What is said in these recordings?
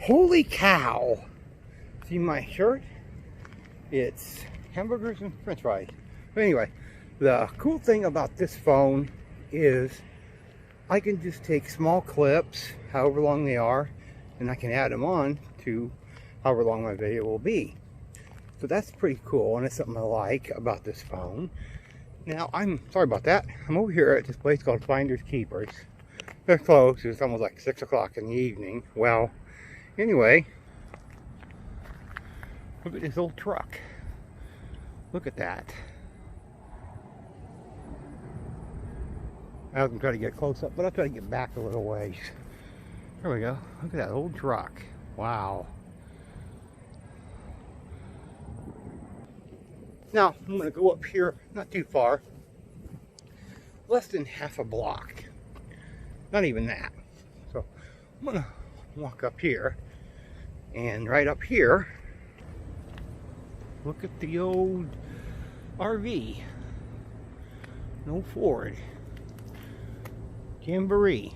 Holy cow! See my shirt? It's hamburgers and french fries. But anyway, the cool thing about this phone is I can just take small clips, however long they are, and I can add them on to however long my video will be. So that's pretty cool, and it's something I like about this phone. Now, I'm sorry about that. I'm over here at this place called Finders Keepers. They're closed. It's almost like 6 o'clock in the evening. Well, anyway, look at this old truck. Look at that. I was going to try to get close up, but I'll try to get back a little ways. There we go. Look at that old truck. Wow. Now, I'm going to go up here, not too far. Less than half a block. Not even that. So, I'm going to walk up here. And right up here, look at the old RV. No Ford. Jamboree.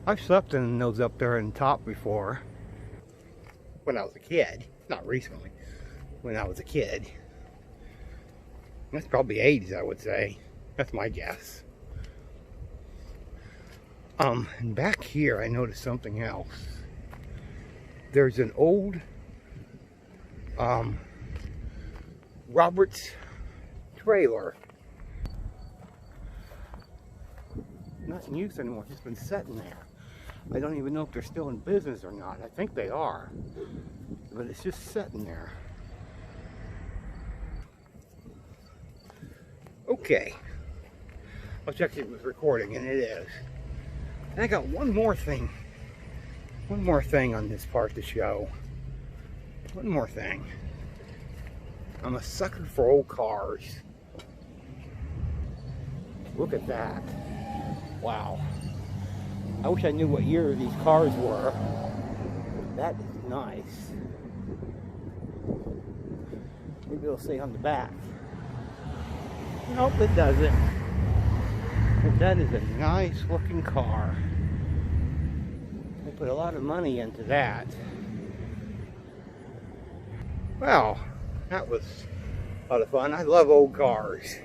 I've slept in those up there in the top before. When I was a kid. Not recently. When I was a kid. That's probably 80s, I would say. That's my guess. And back here I noticed something else. There's an old Roberts trailer. Not in use anymore, it's just been sitting there. I don't even know if they're still in business or not. I think they are. But it's just sitting there. Okay. I'll check if it was recording, and it is. And I got one more thing on this part to show. One more thing. I'm a sucker for old cars. Look at that. Wow. I wish I knew what year these cars were. That is nice. Maybe it'll say on the back. Nope, it doesn't. But that is a nice looking car. They put a lot of money into that. Well, that was a lot of fun. I love old cars.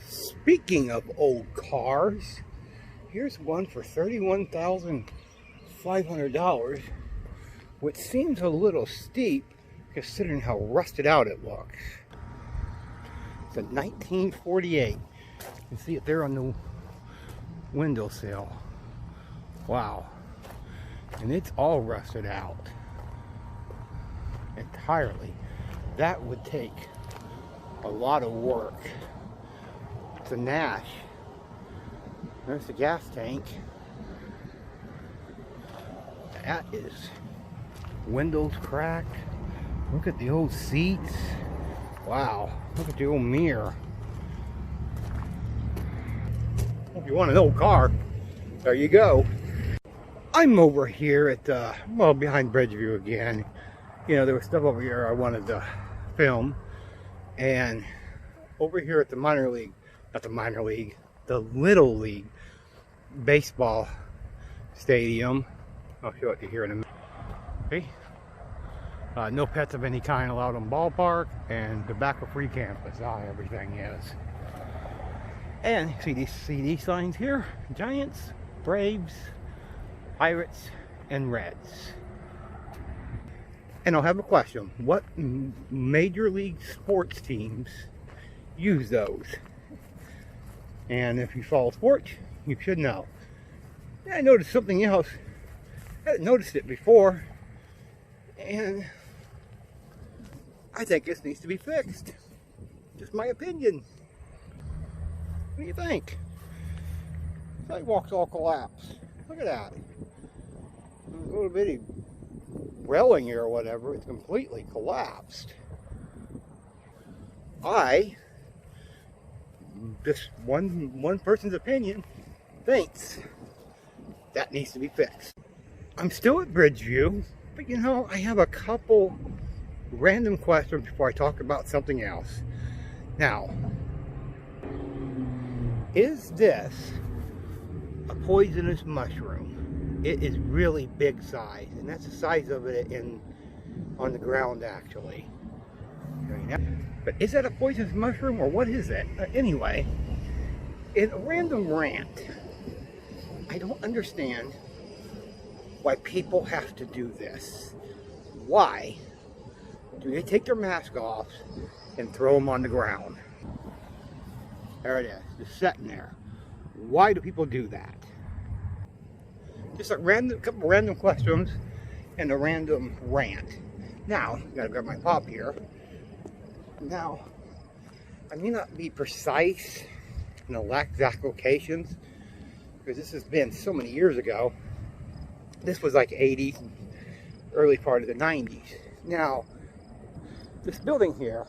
Speaking of old cars, here's one for $31,500, which seems a little steep considering how rusted out it looks. It's a 1948. You can see it there on the windowsill. Wow. And it's all rusted out. Entirely. That would take a lot of work. It's a Nash. There's the gas tank. That is windows cracked. Look at the old seats. Wow. Look at the old mirror. If you want an old car, there you go. I'm over here at, well, behind Bridgeview again. You know, there was stuff over here I wanted to film. And over here at the minor league, not the minor league, the little league baseball stadium. I'll show it to you here in a minute. Okay. No pets of any kind allowed on ballpark, and tobacco-free campus. Everything is. And see these signs here? Giants, Braves, Pirates, and Reds. And I'll have a question. What major league sports teams use those? And if you follow sports, you should know. And I noticed something else. I hadn't noticed it before. And I think this needs to be fixed. Just my opinion. What do you think? Sidewalks all collapsed. Look at that. A little bitty railing here or whatever, it's completely collapsed. This one person's opinion, thinks that needs to be fixed. I'm still at Bridgeview, but you know, I have a couple random questions before I talk about something else. Now, is this a poisonous mushroom? It is really big size, and that's the size of it on the ground actually. But is that a poisonous mushroom or what is it? Anyway, in a random rant, I don't understand why people have to do this. Why do they take their mask off and throw them on the ground? There it is, just sitting there. Why do people do that? Just a couple random questions and a random rant. Now, gotta grab my pop here. Now, I may not be precise in the exact locations because this has been so many years ago. This was like 80s, early part of the 90s. Now, this building here,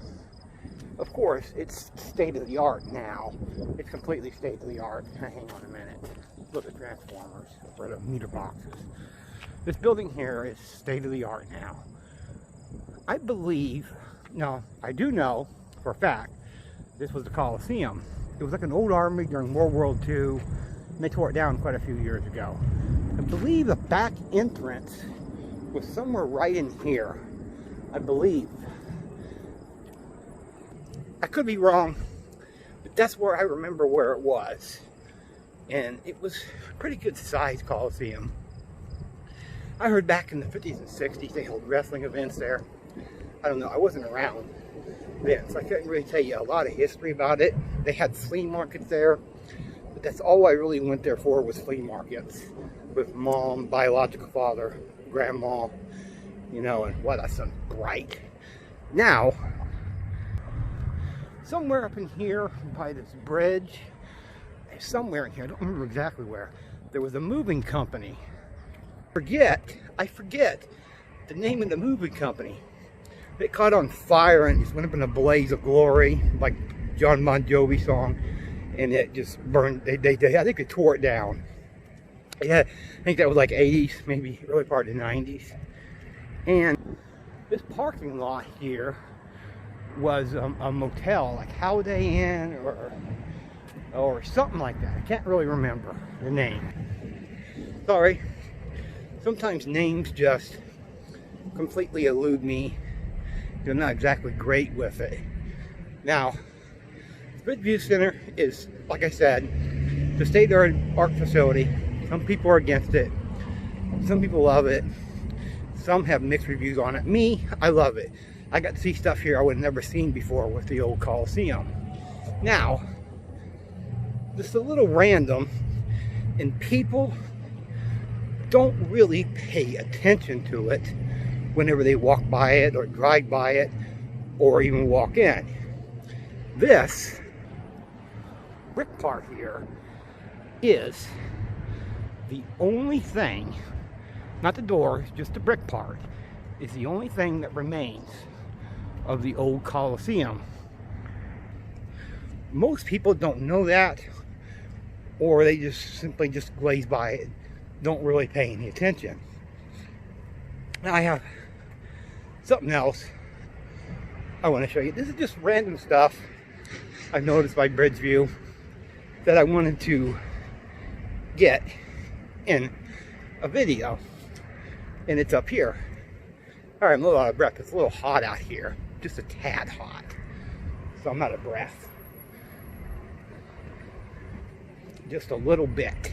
of course, it's state of the art now. It's completely state of the art. Hang on a minute. Look at transformers for the meter boxes. This building here is state of the art now. I believe, no, I do know for a fact, this was the Coliseum. It was like an old army during World War II. And they tore it down quite a few years ago. I believe the back entrance was somewhere right in here. I believe. I could be wrong, but that's where I remember where it was. And it was a pretty good sized Coliseum. I heard back in the 50s and 60s they held wrestling events there. I don't know, I wasn't around then, so I couldn't really tell you a lot of history about it. They had flea markets there, but that's all I really went there for was flea markets. With mom, biological father, grandma, you know, and what, that sounds bright. Now, somewhere up in here by this bridge, somewhere in here, I don't remember exactly where, there was a moving company. I forget the name of the moving company. It caught on fire and just went up in a blaze of glory, like John Bon Jovi song, and it just burned. I think they tore it down. Yeah, I think that was like 80s, maybe early part of the 90s. And this parking lot here was a motel, like Holiday Inn or something like that. I can't really remember the name. Sorry. Sometimes names just completely elude me. I'm not exactly great with it. Now, the Bridgeview Center is, like I said, the state-of-the-art facility. Some people are against it. Some people love it. Some have mixed reviews on it. Me, I love it. I got to see stuff here I would have never seen before with the old Coliseum. Now, just a little random, and people don't really pay attention to it whenever they walk by it or drive by it or even walk in. This brick part here is the only thing, not the doors, just the brick part, is the only thing that remains of the old Coliseum. Most people don't know that, or they just simply just glaze by it, don't really pay any attention. Now I have something else I want to show you. This is just random stuff I've noticed by Bridgeview that I wanted to get in a video, and it's up here. All right, I'm a little out of breath. It's a little hot out here, just a tad hot, so I'm out of breath. Just a little bit.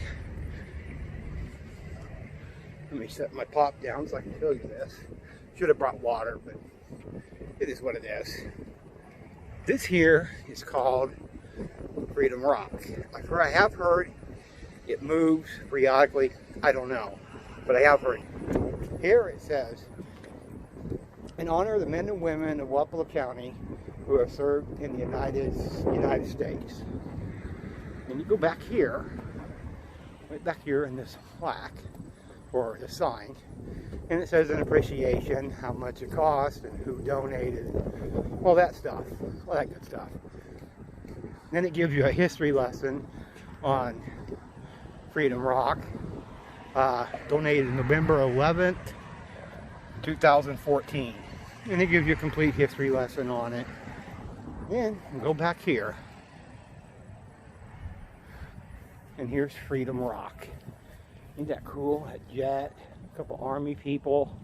Let me set my pop down so I can show you this. Should have brought water, but it is what it is. This here is called Freedom Rock. I have heard it moves periodically. I don't know, but I have heard. Here it says, in honor of the men and women of Wapello County who have served in the United States. And you go back here, right back here in this plaque, or the sign, and it says an appreciation, how much it cost, and who donated, all that stuff, all that good stuff. Then it gives you a history lesson on Freedom Rock, donated November 11th, 2014. And it gives you a complete history lesson on it. Then go back here. And here's Freedom Rock. Ain't that cool? That jet, a couple army people.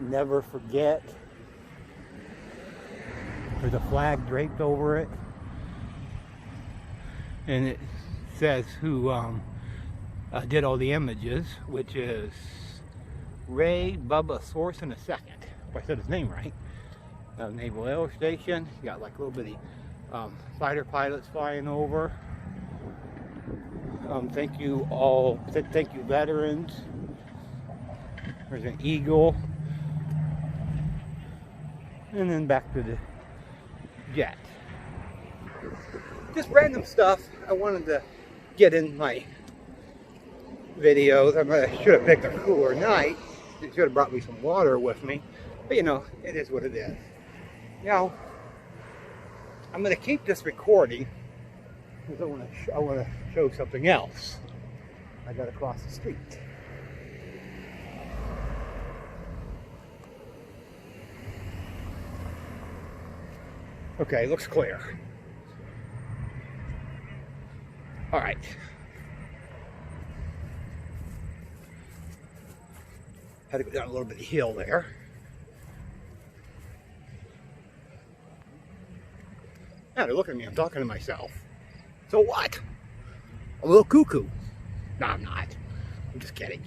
Never forget. There's a flag draped over it. And it says who did all the images, which is Ray Bubba Source in a second. If I said his name right. Naval Air Station. You got like little bitty fighter pilots flying over. Thank you all. Thank you, veterans. There's an eagle. And then back to the jet. Just random stuff I wanted to get in my videos. I should have picked a cooler night. I should have brought me some water with me. But you know, it is what it is. Now, I'm going to keep this recording because I want to show something else. I got to cross the street. Okay, looks clear. All right. Had to go down a little bit of hill there. Now they're looking at me, I'm talking to myself. So what? A little cuckoo. No, I'm not. I'm just kidding.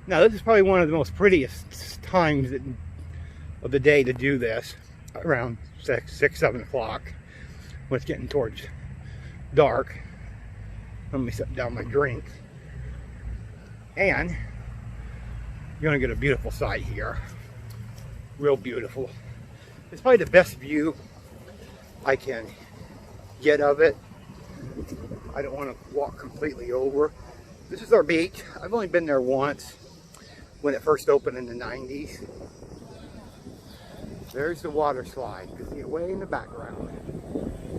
Now this is probably one of the most prettiest times of the day to do this. Around 6, 7 o'clock. When it's getting towards dark. Let me set down my drink. And you're gonna get a beautiful sight here. Real beautiful. It's probably the best view I can get of it. I don't want to walk completely over. This is our beach. I've only been there once when it first opened in the 90s. There's the water slide. You can see it way in the background.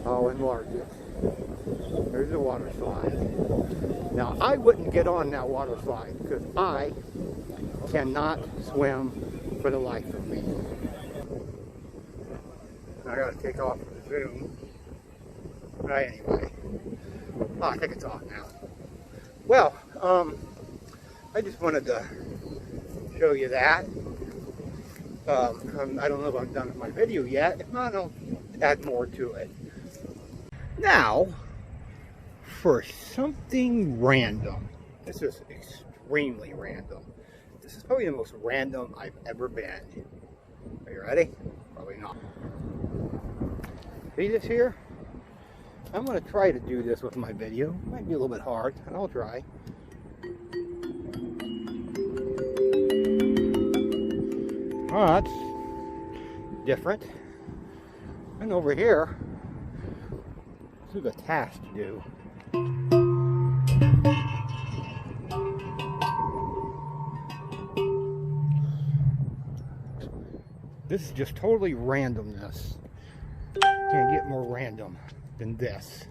I'll enlarge it. There's the water slide. Now I wouldn't get on that water slide because I cannot swim for the life of me. I gotta take off the zoom. Right, anyway. Oh, I think it's off now. Well, I just wanted to show you that. I don't know if I'm done with my video yet. If not, I'll add more to it. Now, for something random. This is extremely random. This is probably the most random I've ever been. Are you ready? Probably not. See this here? I'm going to try to do this with my video. Might be a little bit hard, and I'll try. Oh, that's different. And over here, this is a task to do. This is just totally randomness. Can't get more random than this.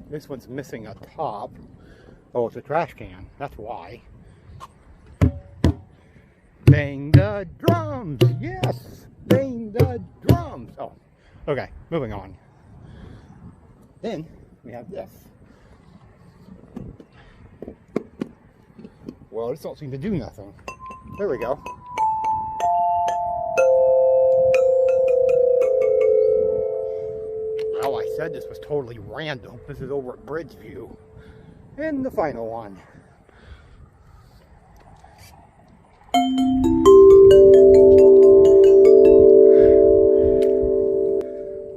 This one's missing a top. Oh, it's a trash can. That's why. Bang the drums! Yes! Bang the drums! Oh, okay. Moving on. Then we have this. Well, this don't seem to do nothing. There we go. Well, I said this was totally random. This is over at Bridgeview. And the final one.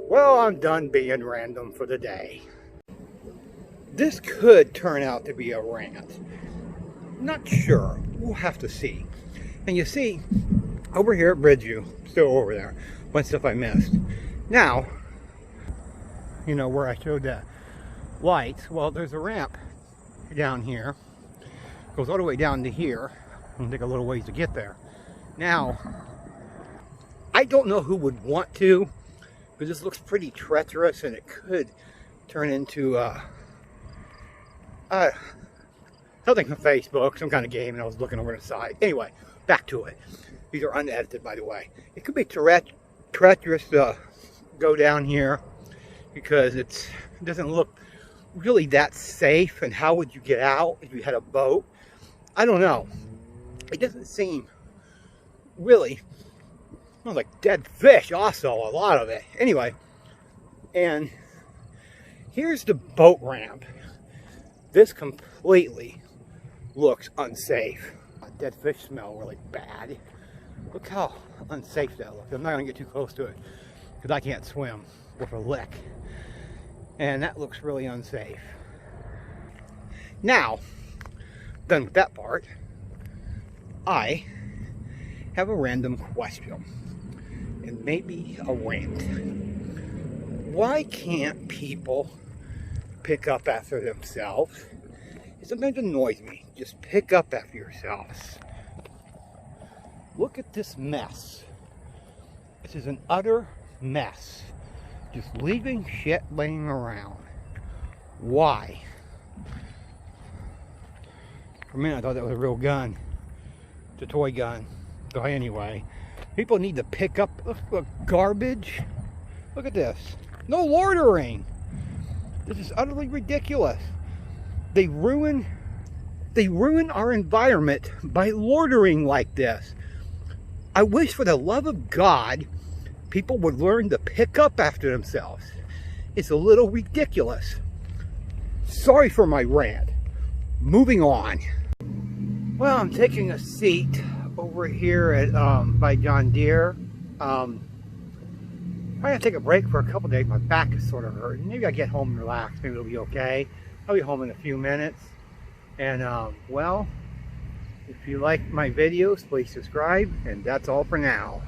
Well, I'm done being random for the day. This could turn out to be a rant. Not sure. We'll have to see. And you see, over here at Bridgeview, still over there, one stuff I missed. Now, you know, where I showed the lights, well, there's a ramp down here. Goes all the way down to here. It'll take a little ways to get there. Now, I don't know who would want to, because this looks pretty treacherous and it could turn into something from Facebook, some kind of game, and I was looking over the side. Anyway, back to it. These are unedited, by the way. It could be treacherous to go down here because it doesn't look really that safe. And how would you get out if you had a boat? I don't know. It doesn't seem really, smells like dead fish also, a lot of it. Anyway, and here's the boat ramp. This completely looks unsafe. Dead fish smell really bad. Look how unsafe that looks. I'm not going to get too close to it because I can't swim with a lick. And that looks really unsafe. Now, done with that part, I have a random question. And maybe a rant. Why can't people pick up after themselves? It sometimes annoys me. Just pick up after yourselves. Look at this mess. This is an utter mess. Just leaving shit laying around. Why? For a minute I thought that was a real gun. It's a toy gun. So anyway, people need to pick up the garbage. Look at this. No loitering. This is utterly ridiculous. They ruin our environment by loitering like this. I wish for the love of God, people would learn to pick up after themselves. It's a little ridiculous. Sorry for my rant. Moving on. Well, I'm taking a seat over here at by John Deere. I'm gonna take a break for a couple days. My back is sort of hurting. Maybe I get home and relax. Maybe it'll be okay. I'll be home in a few minutes. And well, if you like my videos, please subscribe. And that's all for now.